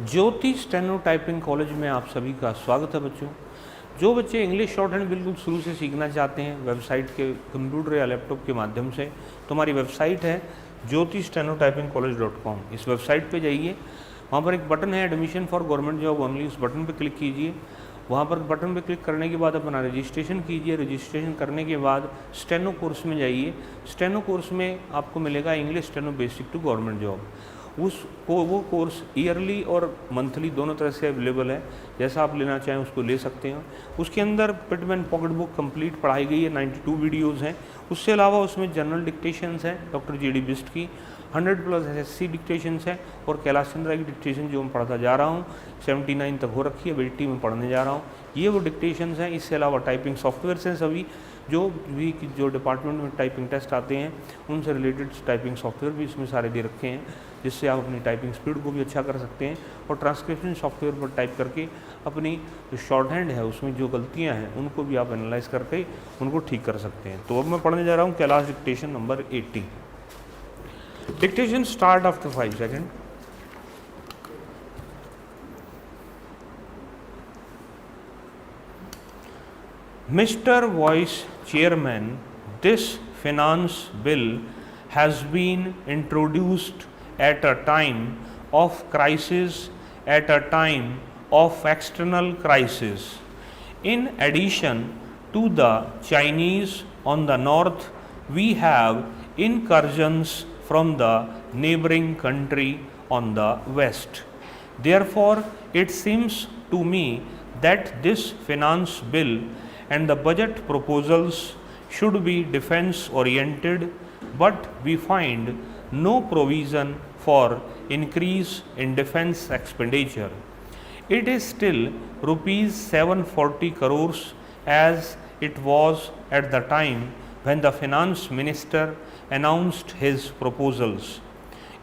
ज्योति steno typing college में आप सभी का स्वागत है बच्चों। जो बच्चे इंग्लिश शॉर्ट हैंड बिल्कुल शुरू से सीखना चाहते हैं वेबसाइट के कंप्यूटर या लैपटॉप के माध्यम से, तो हमारी वेबसाइट है jyotistenottypingcollege.com। इस वेबसाइट पे जाइए, वहाँ पर एक बटन है admission for government job only, उस बटन पे क्लिक कीजिए। वहाँ पर बटन पे क्लिक करने के बाद अपना रजिस्ट्रेशन कीजिए। रजिस्ट्रेशन करने के बाद स्टेनो कोर्स में जाइए। स्टेनो कोर्स में आपको मिलेगा English steno basic to government job. वो कोर्स ईयरली और मंथली दोनों तरह से अवेलेबल है, जैसा आप लेना चाहें उसको ले सकते हैं। उसके अंदर पिटमैन पॉकेट बुक कंप्लीट पढ़ाई गई है, 92 वीडियोज़ हैं। उससे अलावा उसमें जनरल डिक्टेशंस हैं डॉक्टर जी बिस्ट की, 100+ SSC डिक्टेशंस हैं, और कैलाश चंद्रा की डिक्टेशन जो मैं पढ़ाता जा रहा हूँ 79 तक हो रखी है, बेटी में पढ़ने जा रहा हूँ। ये वो डिक्टेशंस हैं। इससे अलावा टाइपिंग सॉफ्टवेयर हैं सभी, जो डिपार्टमेंट में टाइपिंग टेस्ट आते हैं उनसे रिलेटेड टाइपिंग सॉफ्टवेयर भी इसमें सारे दे रखे हैं, जिससे आप अपनी टाइपिंग स्पीड को भी अच्छा कर सकते हैं। और ट्रांसक्रिप्शन सॉफ्टवेयर पर टाइप करके अपनी जो शॉर्ट हैंड है उसमें जो गलतियां हैं उनको भी आप एनालाइज करके उनको ठीक कर सकते हैं। तो अब मैं पढ़ने जा रहा हूँ Kailash dictation number 80। Dictation start after 5 second. Mr. Vice Chairman, this finance bill has been introduced at a time of crisis, at a time of external crisis. In addition to the Chinese on the north, we have incursions from the neighboring country on the west. Therefore, it seems to me that this finance bill and the budget proposals should be defense oriented, but we find no provision for increase in defense expenditure. It is still rupees 740 crores as it was at the time when the finance minister announced his proposals.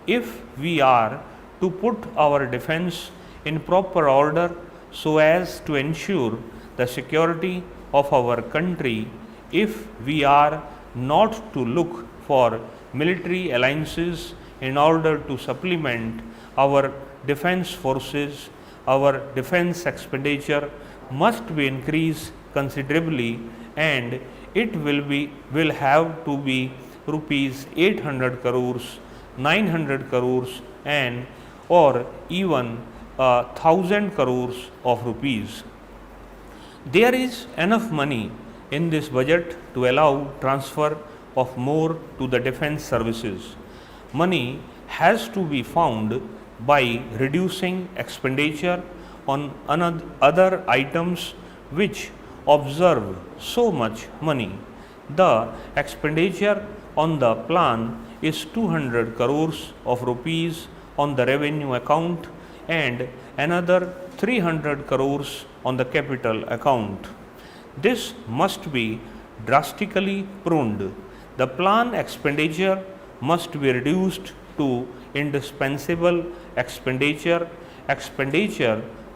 If we are to put our defense in proper order so as to ensure the security of our country, if we are not to look for military alliances in order to supplement our defense forces, our defense expenditure must be increased considerably, and it will have to be rupees 800 crores, 900 crores, and or even 1000 crores of rupees. There is enough money in this budget to allow transfer of more to the defense services. Money has to be found by reducing expenditure on other items which observe so much money. The expenditure on the plan is 200 crores of rupees on the revenue account and another 300 crores on the capital account. This must be drastically pruned. The plan expenditure must be reduced to indispensable expenditure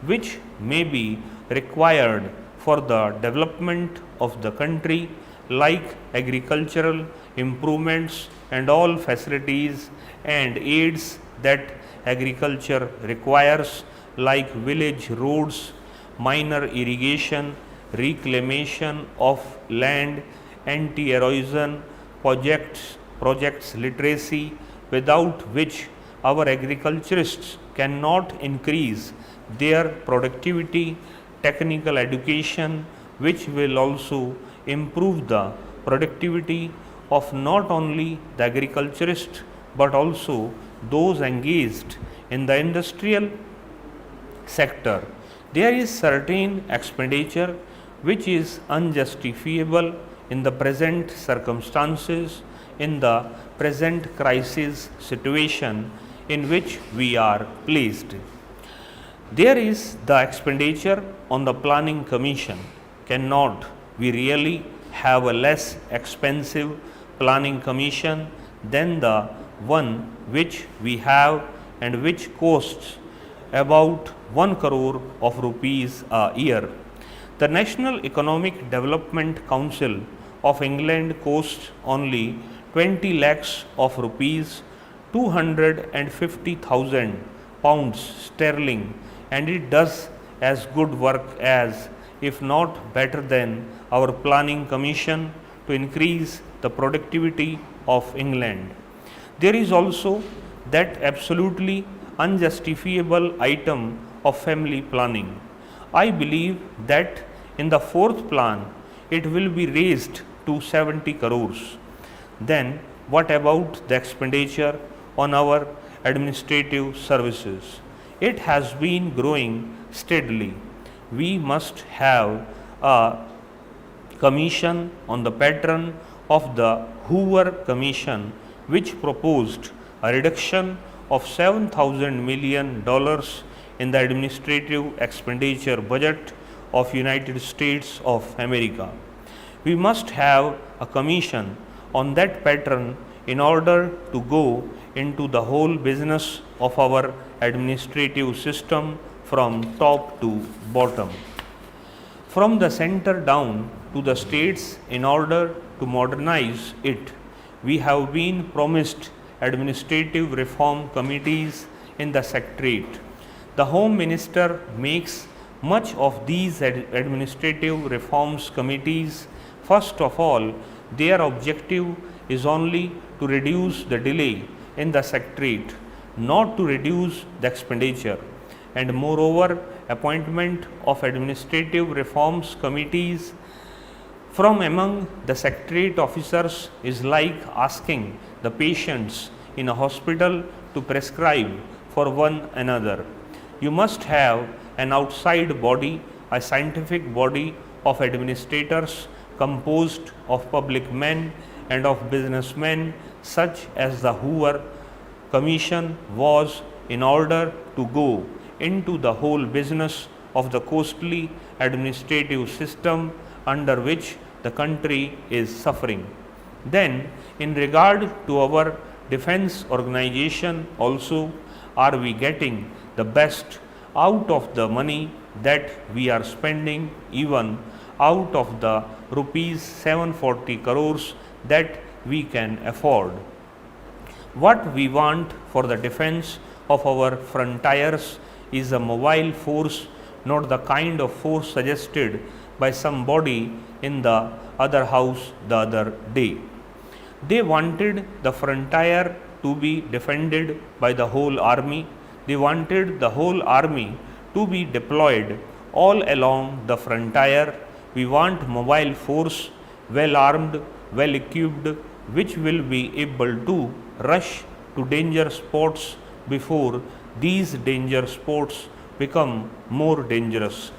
which may be required for the development of the country, like agricultural improvements and all facilities and aids that agriculture requires, like village roads, minor irrigation, reclamation of land, anti-erosion projects literacy, without which our agriculturists cannot increase their productivity, technical education, which will also improve the productivity of not only the agriculturist but also those engaged in the industrial sector. There is certain expenditure which is unjustifiable in the present circumstances, in the present crisis situation in which we are placed. There is the expenditure on the planning commission. Cannot we really have a less expensive planning commission than the one which we have and which costs about 1 crore of rupees a year? The National Economic Development Council of England costs only 20 lakhs of rupees, 250,000 pounds sterling, and it does as good work as, if not better than, our planning commission to increase the productivity of England. There is also that absolutely unjustifiable item of family planning. I believe that in the fourth plan it will be raised to 70 crores. Then what about the expenditure on our administrative services? It has been growing steadily. We must have a commission on the pattern of the Hoover Commission, which proposed a reduction of $7,000 million in the administrative expenditure budget of United States of America. We must have a commission on that pattern in order to go into the whole business of our administrative system from top to bottom, from the center down to the states in order to modernize it. We have been promised administrative reform committees in the Secretariat. The Home Minister makes much of these administrative reforms committees. First of all, their objective is only to reduce the delay in the Secretariat, not to reduce the expenditure. And moreover, appointment of administrative reforms committees from among the Secretariat officers is like asking the patients in a hospital to prescribe for one another. You must have an outside body, a scientific body of administrators composed of public men and of businessmen, such as the Hoover Commission was, in order to go into the whole business of the costly administrative system under which the country is suffering. Then, in regard to our defense organization also, are we getting the best out of the money that we are spending, even out of the rupees 740 crores that we can afford? What we want for the defense of our frontiers is a mobile force, not the kind of force suggested by somebody in the other house the other day. They wanted the frontier to be defended by the whole army. They wanted the whole army to be deployed all along the frontier. We want mobile force, well armed, well equipped, which will be able to rush to danger spots before these danger spots become more dangerous.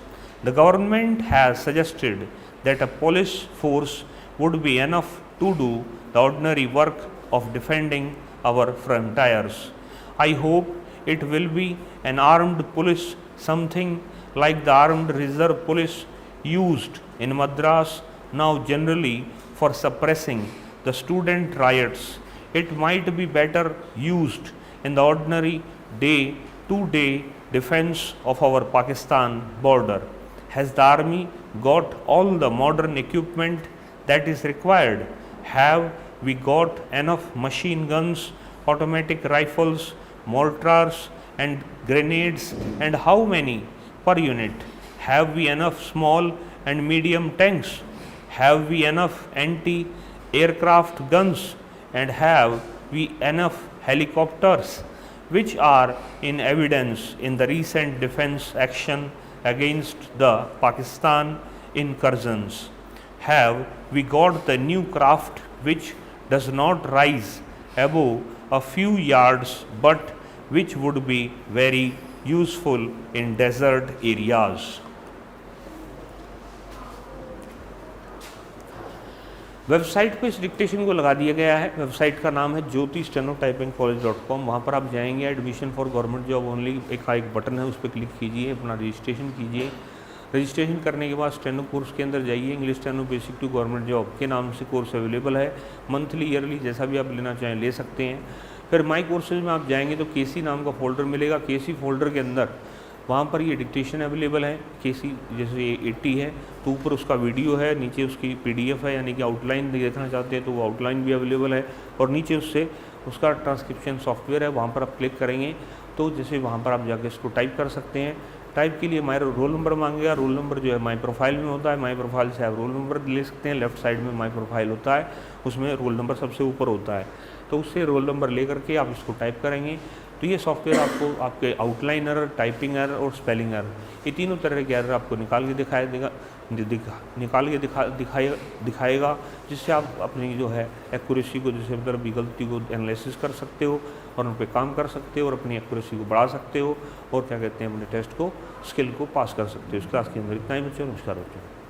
The government has suggested that a police force would be enough to do the ordinary work of defending our frontiers. I hope it will be an armed police, something like the armed reserve police used in Madras now generally for suppressing the student riots. It might be better used in the ordinary day-to-day defense of our Pakistan border. Has the army got all the modern equipment that is required? Have we got enough machine guns, automatic rifles, mortars and grenades, and how many per unit? Have we enough small and medium tanks? Have we enough anti-aircraft guns? And have we enough helicopters, which are in evidence in the recent defense action against the Pakistan incursions? Have we got the new craft which does not rise above a few yards but which would be very useful in desert areas? Website पे इस dictation को लगा दिया गया है। Website का नाम है ज्योति स्टेनो टाइपिंग कॉलेज.com। वहाँ पर आप जाएंगे, admission for government job only एक बटन है, उस पर क्लिक कीजिए, अपना रजिस्ट्रेशन कीजिए। रजिस्ट्रेशन करने के बाद स्टेनो कोर्स के अंदर जाइए। English steno basic to government job के नाम से कोर्स अवेलेबल है। मंथली, ईयरली जैसा भी आप लेना चाहें ले सकते हैं। फिर माई कोर्सेज में आप जाएंगे तो केसी नाम का फोल्डर मिलेगा। केसी फोल्डर के अंदर वहाँ पर ये डिक्टेशन अवेलेबल है। केसी जैसे ये 80 है तो ऊपर उसका वीडियो है, नीचे उसकी PDF है, यानी कि आउटलाइन देखना चाहते हैं तो वो आउटलाइन भी अवेलेबल है, और नीचे उससे उसका ट्रांसक्रिप्शन सॉफ्टवेयर है, वहाँ पर आप क्लिक करेंगे तो जैसे वहाँ पर आप जाके इसको टाइप कर सकते हैं। टाइप के लिए माई रोल नंबर मांगेगा। रोल नंबर जो है माई प्रोफाइल में होता है, माई प्रोफाइल से आप रोल नंबर ले सकते हैं। लेफ्ट साइड में माई प्रोफाइल होता है, उसमें रोल नंबर सबसे ऊपर होता है, तो उससे रोल नंबर ले करके आप इसको टाइप करेंगे तो ये सॉफ्टवेयर आपको आपके आउटलाइन एरर, टाइपिंग एरर और स्पेलिंग एरर, ये तीनों तरह के एरर आपको निकाल के दिखाएगा, जिससे आप अपनी जो है एक्यूरेसी को, जैसे मतलब गलती को एनालिसिस कर सकते हो और उन पर काम कर सकते हो और अपनी एक्यूरेसी को बढ़ा सकते हो और क्या कहते हैं अपने टेस्ट को, स्किल को पास कर सकते हो। इस क्लास के अंदर इतना ही बच्चों। नमस्कार बच्चों।